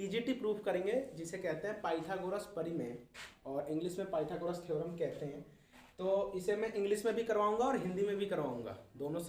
PGT proof करेंगे जिसे कहते हैं पाइथागोरस परिमेय और इंग्लिश में पाइथागोरस थ्योरम कहते हैं। तो इसे मैं इंग्लिश में भी करवाऊंगा और हिंदी में भी करवाऊंगा, दोनों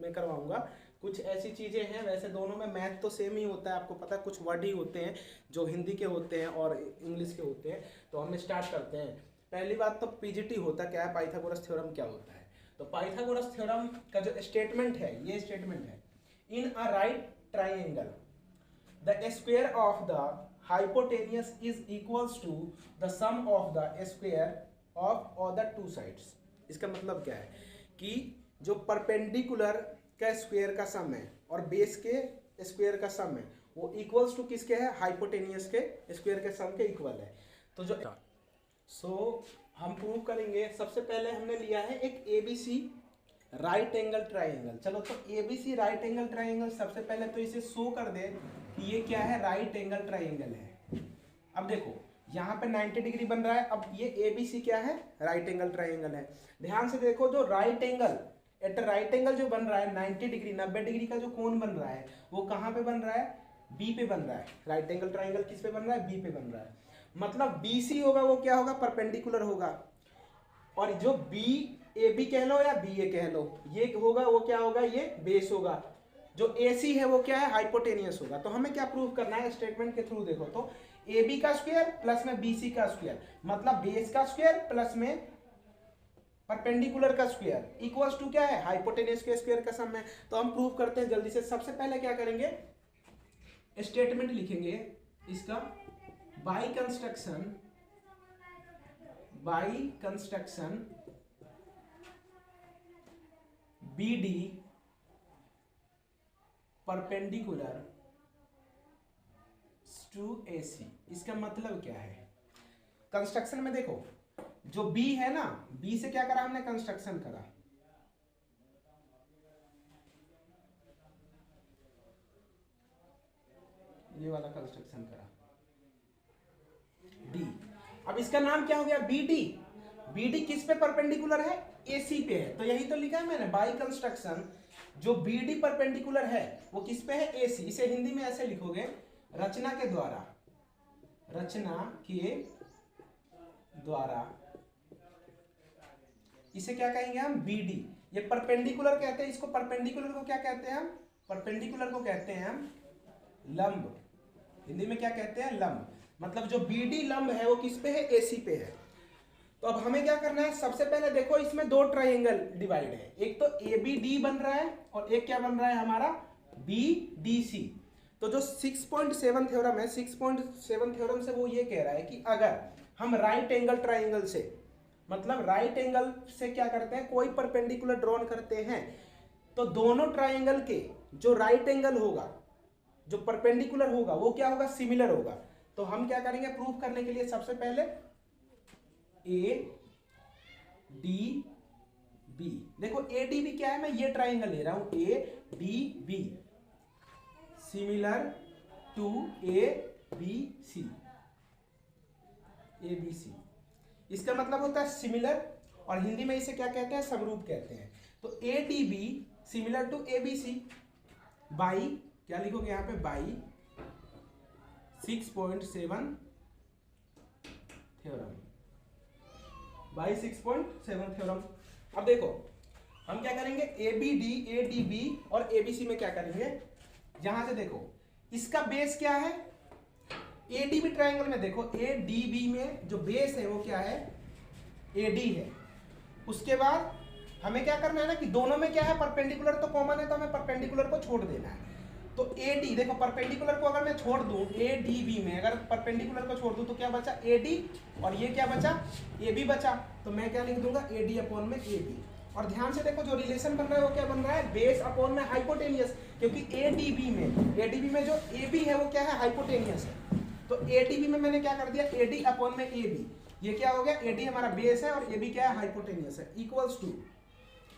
में करवाऊंगा। कुछ ऐसी चीज़ें हैं, वैसे दोनों में मैथ तो सेम ही होता है, आपको पता है, कुछ वर्ड ही होते हैं जो हिंदी के होते हैं और इंग्लिश के होते हैं। तो हम स्टार्ट करते हैं। पहली बात तो पीजीटी होता क्या है, पाइथागोरस थ्योरम क्या होता है। तो पाइथागोरस थ्योरम का जो स्टेटमेंट है, ये स्टेटमेंट है, in a right triangle the square of the hypotenuse is equals to the sum of the square of other two sides। इसका मतलब क्या है कि जो परपेंडिकुलर का स्क्वायर का सम है और बेस के स्क्वायर का सम है वो इक्वल्स टू किसके है, हाइपोटेनियस के स्क्वायर के सम के इक्वल है। तो जो हम प्रूव करेंगे, सबसे पहले हमने लिया है एक एबीसी राइट एंगल ट्राइंगल। चलो तो एबीसी राइट एंगल ट्राइंगल, सबसे पहले तो इसे शो कर दे कि ये क्या है, राइट एंगल ट्राइंगल है। अब देखो यहाँ पे 90 डिग्री बन रहा है, अब ये एबीसी क्या है, राइट एंगल ट्राइंगल है। ध्यान से देखो, जो right angle at right angle जो बन रहा है 90 डिग्री 90 डिग्री का जो कोण बन रहा है वो कहाँ पे बन रहा है, बी पे बन रहा है। राइट एंगल ट्राइंगल किस पे बन रहा है, बी पे बन रहा है। मतलब बीसी होगा वो क्या होगा, परपेंडिकुलर होगा। और जो बी ए बी कह लो या बी ए कह लो, ये होगा वो क्या होगा, ये बेस होगा। जो ए सी है वो क्या है, हाइपोटेनियस होगा। तो हमें क्या प्रूव करना है, स्टेटमेंट के थ्रू देखो तो ए बी का स्क्वायर प्लस में बी सी का स्क्वायर, मतलब बेस का स्क्वायर प्लस में परपेंडिकुलर का स्क्वायर इक्वल्स टू क्या है, हाइपोटेनियस के स्क्वायर का सम है। तो हम प्रूव करते हैं जल्दी से। सबसे पहले क्या करेंगे, स्टेटमेंट लिखेंगे इसका, by construction BD perpendicular to AC। इसका मतलब क्या है, कंस्ट्रक्शन में देखो जो B है ना, B से क्या करा हमने, कंस्ट्रक्शन करा। ये वाला कंस्ट्रक्शन करा D। अब इसका नाम क्या हो गया, BD। BD किस पे परपेंडिकुलर है, AC पे है। तो यही तो लिखा है मैंने, बाई कंस्ट्रक्शन जो BD परपेंडिकुलर है वो किस पे है, AC। इसे हिंदी में ऐसे लिखोगे, रचना के द्वारा इसे क्या कहेंगे हम, BD। ये परपेंडिकुलर कहते हैं इसको, परपेंडिकुलर को क्या कहते हैं हम, परपेंडिकुलर को कहते हैं हम लंब। हिंदी में क्या कहते हैं, लंब। मतलब जो BD लंब है वो किस पे है, AC पे है। तो अब हमें क्या करना है, सबसे पहले देखो इसमें दो ट्राइंगल डिवाइड है, एक तो ABD बन रहा है और एक क्या बन रहा है हमारा, BDC। तो जो 6.7 थ्योरम है, 6.7 थ्योरम से वो ये कह रहा है कि अगर हम राइट एंगल ट्राइंगल से, मतलब राइट एंगल से क्या करते हैं, कोई परपेंडिकुलर ड्रॉन करते हैं, तो दोनों ट्राइंगल के जो राइट एंगल होगा, जो परपेंडिकुलर होगा वो क्या होगा, सिमिलर होगा। तो हम क्या करेंगे प्रूफ करने के लिए, सबसे पहले ADB। देखो ADB क्या है, मैं ये ट्राइंगल ले रहा हूं, ADB सिमिलर टू ABC। इसका मतलब होता है सिमिलर, और हिंदी में इसे क्या कहते हैं, समरूप कहते हैं। तो ADB similar to ABC by, क्या लिखोगे यहां पे, बाई 6.7 थ्योरम, बाई 6.7 थ्योरम। अब देखो हम क्या करेंगे, ABD ADB और ABC में क्या करेंगे, यहां से देखो इसका बेस क्या है, ADB ट्राइंगल में देखो ADB में जो बेस है वो क्या है, AD है। उसके बाद हमें क्या करना है ना कि दोनों में क्या है, परपेंडिकुलर तो कॉमन है, तो हमें परपेंडिकुलर को छोड़ देना है। तो AD देखो, परपेंडिकुलर को अगर मैं छोड़ दूं, ADB में अगर परपेंडिकुलर को छोड़ दूं तो क्या बचा, AD, और ये क्या बचा, AB बचा। तो मैं क्या लिख दूंगा, AD अपॉन में AB। और ध्यान से देखो जो रिलेशन बन रहा है वो क्या बन रहा है, बेस अपॉन में हाइपोटेनियस, क्योंकि ADB में जो AB है वो क्या है, हाइपोटेनियस है। तो ADB में मैंने क्या कर दिया, AD अपॉन में AB। ये क्या हो गया, AD हमारा बेस है और AB क्या है, हाइपोटेनियस है, इक्वल्स टू।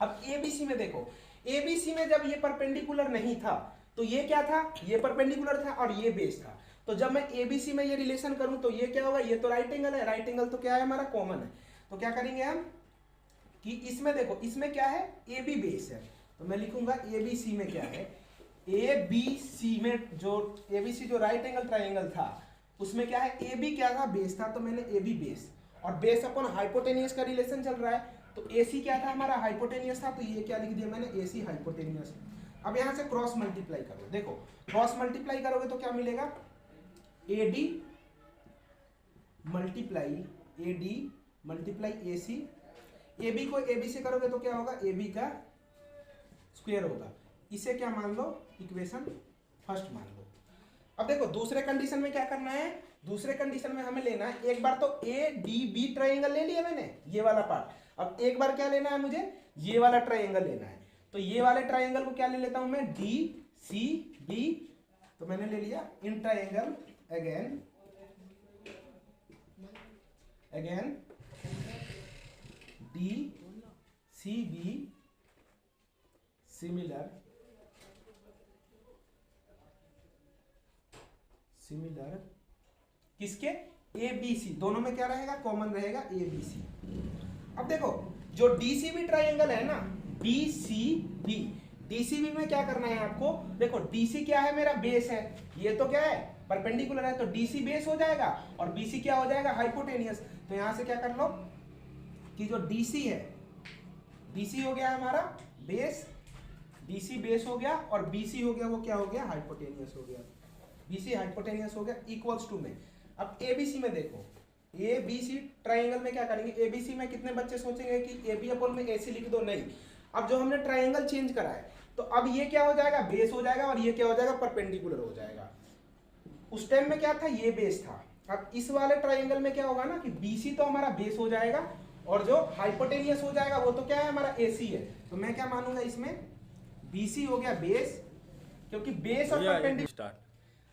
अब ABC में देखो, ABC में जब ये परपेंडिकुलर नहीं था तो ये क्या था, ये परपेंडिकुलर था और ये बेस था। तो जब मैं ABC में ये रिलेशन करूं तो ये क्या होगा, ये तो राइट एंगल है, राइट एंगल तो क्या है हमारा, कॉमन है। तो क्या करेंगे हम कि इसमें देखो, इसमें क्या है, AB बेस है, तो मैं लिखूंगा ABC में क्या है, ए बी सी में जो ए बी सी जो राइट एंगल ट्राइंगल था उसमें क्या है, ए बी क्या था, बेस था, तो मैंने ए बी बेस और बेस अपन हाइपोटेनियस का रिलेशन चल रहा है, तो ए सी क्या था हमारा, हाइपोटेनियस था, तो ये क्या लिख दिया मैंने, ए सी हाइपोटेनियस। अब यहाँ से क्रॉस मल्टीप्लाई करो, देखो क्रॉस मल्टीप्लाई करोगे तो क्या मिलेगा, A D multiply A C, A B को ए बी से करोगे तो क्या होगा, ए बी का स्क्वायर होगा। इसे क्या मान लो, इक्वेशन फर्स्ट मान लो। अब देखो दूसरे कंडीशन में क्या करना है, दूसरे कंडीशन में हमें लेना है, एक बार तो ए डी बी ट्राइंगल ले लिया मैंने, ये वाला पार्ट। अब एक बार क्या लेना है मुझे, ये वाला ट्राइंगल लेना है, तो ये वाले ट्राइंगल को क्या ले लेता हूं मैं, डी सी बी, तो मैंने ले लिया in triangle again D C B similar किसके, ए बी सी, दोनों में क्या रहेगा, कॉमन रहेगा ए बी सी। अब देखो जो डीसीबी ट्राइंगल है ना, डीसीबी में क्या करना है आपको, देखो डीसी क्या है, मेरा बेस है, ये तो क्या है परपेंडिकुलर है, तो डीसी बेस हो जाएगा और बीसी क्या हो जाएगा, हाइपोटेनियस। तो यहां से क्या कर लो कि जो डीसी है, डीसी हो गया हमारा बेस, डीसी बेस हो गया, और बीसी हो गया, वो क्या हो गया, हाइपोटेनियस हो गया, बीसी हाइपोटेनियस हो गया, इक्वल्स टू में। अब एबीसी में देखो, एबीसी ट्राइंगल में क्या करेंगे, एबीसी में कितने बच्चे सोचेंगे कि एबी अपॉन में एसी लिख दो, नहीं। अब जो हमने ट्राइंगल चेंज करा है, तो अब ये क्या हो जाएगा, बेस हो जाएगा, और ये क्या हो जाएगा, परपेंडिकुलर हो जाएगा। उस टाइम में क्या था, ये बेस था। अब इस वाले ट्राइंगल में क्या होगा ना कि बीसी तो हमारा बेस हो जाएगा, और जो हाइपोटेनियस हो जाएगा वो तो क्या है, हमारा एसी है। तो मैं क्या मानूंगा इसमें, बीसी हो गया बेस, क्योंकि बेस और परपेंडिकुलर।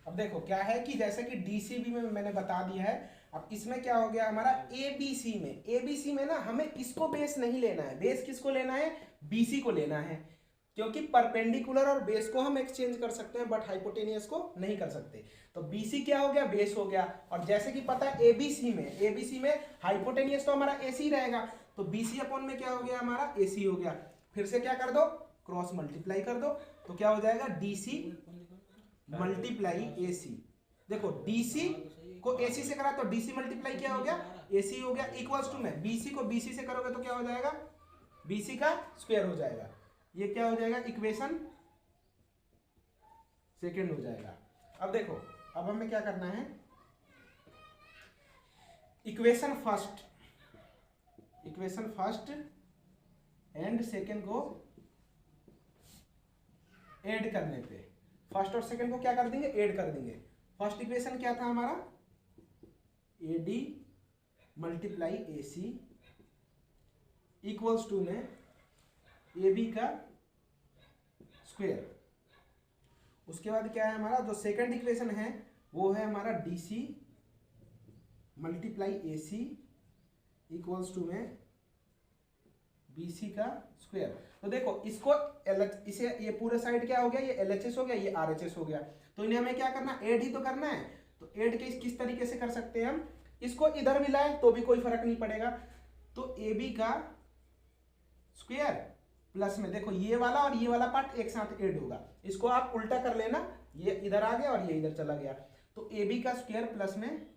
अब देखो क्या है कि जैसे कि डीसीबी में मैंने बता दिया है, अब इसमें क्या हो गया हमारा, एबीसी में ना हमें इसको बेस नहीं लेना है, बेस किसको लेना है, बीसी को लेना है, क्योंकि परपेंडिकुलर और बेस को हम एक्सचेंज कर सकते हैं बट हाइपोटेनियस को नहीं कर सकते। तो बीसी क्या हो गया, बेस हो गया, और जैसे कि पता है एबीसी में हाइपोटेनियस तो हमारा एसी रहेगा, तो बीसी अपॉन में क्या हो गया हमारा, एसी हो गया। फिर से क्या कर दो, क्रॉस मल्टीप्लाई कर दो, तो क्या हो जाएगा, डीसी मल्टीप्लाई एसी। देखो डीसी को एसी से करा तो डीसी मल्टीप्लाई क्या हो गया, एसी हो गया, इक्वल्स टू में बीसी को बीसी से करोगे तो क्या हो जाएगा, बीसी का स्क्वायर हो जाएगा। ये क्या हो जाएगा, इक्वेशन सेकंड हो जाएगा। अब देखो अब हमें क्या करना है, इक्वेशन फर्स्ट एंड सेकंड को ऐड करने पे, फर्स्ट और सेकंड को क्या कर देंगे, ऐड कर देंगे। फर्स्ट इक्वेशन क्या था हमारा, A D multiply A C equals to में ए बी का स्क्वायर। उसके बाद क्या है हमारा, जो सेकंड इक्वेशन है वो है हमारा D C multiply A C equals to में बी सी का स्क्वायर। तो देखो इसको इसे ये पूरे साइड क्या हो गया, ये LHS हो गया, ये RHS हो गया, तो इन्हें हमें क्या करना, ऐड ही तो करना है। तो ऐड किस तरीके से कर सकते हैं हम, इसको इधर मिलाएं तो भी कोई फर्क नहीं पड़ेगा। तो AB का स्क्वायर प्लस में देखो ये वाला और ये वाला पार्ट एक साथ ऐड होगा, इसको आप उल्टा कर लेना, ये इधर आ गया और ये इधर चला गया, तो AB का स्क्वायर प्लस में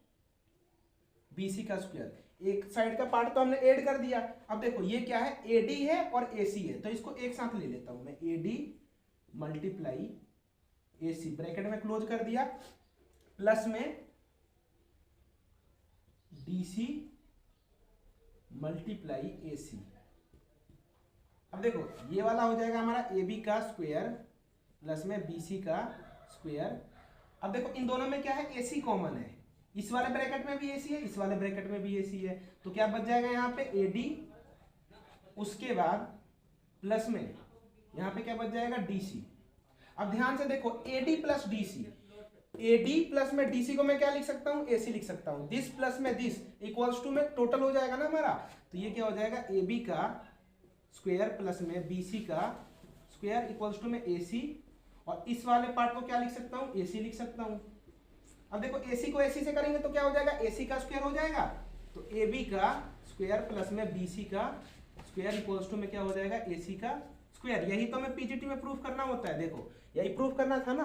BC का स्क्वायर। एक साइड का पार्ट तो हमने ऐड कर दिया। अब देखो ये क्या है, AD है और AC है, तो इसको एक साथ ले लेता हूं मैं, AD मल्टीप्लाई AC ब्रैकेट में क्लोज कर दिया, प्लस में DC मल्टीप्लाई AC। अब देखो ये वाला हो जाएगा हमारा AB का स्क्वायर प्लस में BC का स्क्वायर। अब देखो इन दोनों में क्या है, AC कॉमन है, इस वाले ब्रैकेट में भी AC है, इस वाले ब्रैकेट में भी AC है, तो क्या बच जाएगा यहाँ पे AD, उसके बाद प्लस में यहाँ पे क्या बच जाएगा DC। अब ध्यान से देखो AD plus DC, AD plus में DC को मैं क्या लिख सकता हूँ, AC लिख सकता हूँ, दिस प्लस में दिस इक्वल्स टू में टोटल हो जाएगा ना हमारा, तो ये क्या हो जाएगा AB का स्क्वायर प्लस में BC का स्क्वायर इक्वल्स टू में AC, और इस वाले पार्ट को क्या लिख सकता हूँ, AC लिख सकता हूँ। अब देखो AC को AC से करेंगे तो क्या हो जाएगा, AC का स्क्वायर हो जाएगा, तो AB का स्क्वायर प्लस में BC का स्क्वायर इक्वल्स टू में क्या हो जाएगा, AC का स्क्वायर, यही तो हमें पीजीटी में प्रूफ करना होता है। देखो यही प्रूफ करना था ना,